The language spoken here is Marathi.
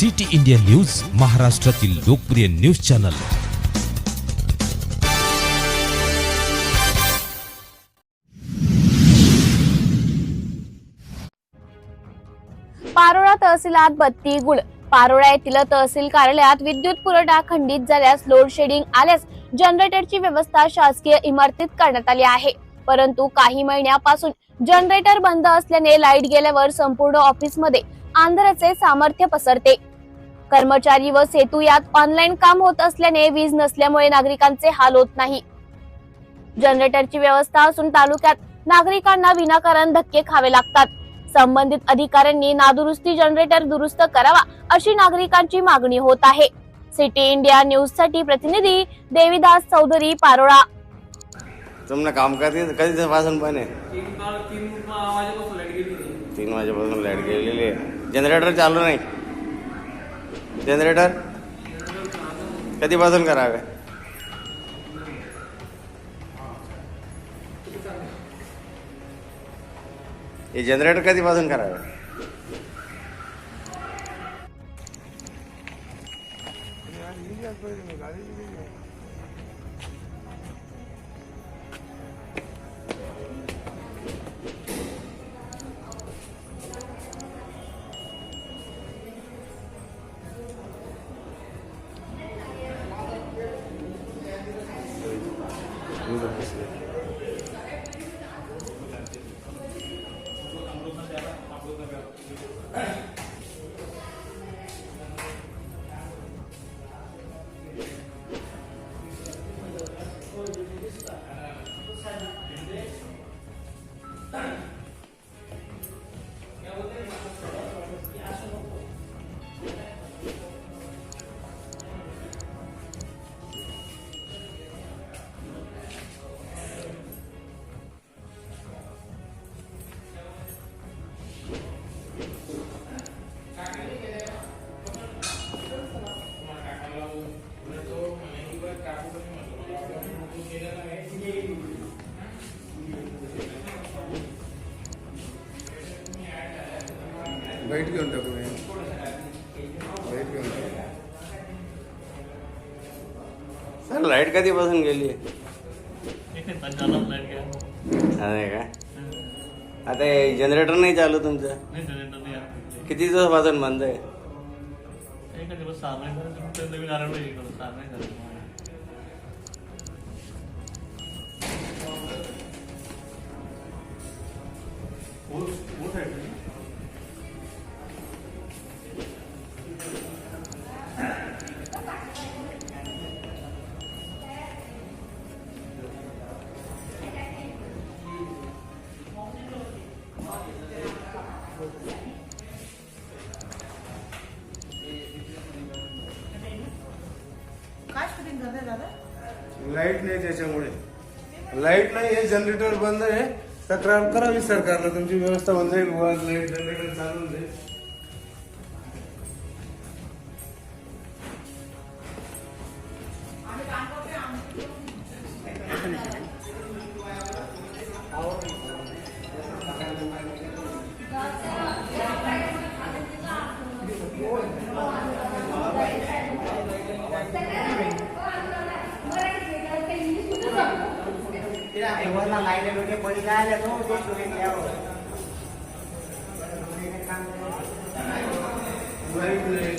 सिटी इंडिया न्यूज, महाराष्ट्रातील लोकप्रिय न्यूज चॅनल। पारोळा तहसीलात बत्ती गुल। पारोळा येथील तहसील कार्यालयात विद्युत पुरवठा खंडित झाल्यास, लोड शेडिंग आल्यास जनरेटरची व्यवस्था शासकीय इमारतीत करण्यात आली आहे। परंतु काही महिन्यापासून जनरेटर बंद असल्याने लाईट गेल्यावर संपूर्ण ऑफिसमध्ये अंधाराचे सामर्थ्य पसरते। कर्मचारी व सेतू यात ऑनलाईन काम होत असल्याने वीज नसल्यामुळे नागरिकांचे हाल होत नाही। जनरेटरची व्यवस्था असून तालुक्यात नागरिकांना विनाकारण धक्के खावे लागतात। संबंधित अधिकाऱ्यांनी नादुरुस्ती जनरेटर दुरुस्त करावा अशी नागरिकांची मागणी होत आहे। सिटी इंडिया न्यूज साठी प्रतिनिधी देवीदास चौधरी, पारोळा। तुमने काम करते कधी पासून पण आहे? 3 वाजेपासून लाईट गेलेली आहे। जनरेटर चालू नाही। जनरेटर कधीपासून करावे? हे जनरेटर कधीपासून करावे? लाईट घेऊन टाकू लाईट घेऊन सर, लाईट कधीपासून गेली आहे? अरे का? आता हे जनरेटर नाही चालू तुमचं? किती दिवसापासून बंद आहे? लाईट नाही, त्याच्यामुळे लाईट नाही, हे जनरेटर बंद आहे। तक्रार करावी सरकारला, तुमची व्यवस्था बंद आहे। लाईट जनरेटर चालू आहे। लाईट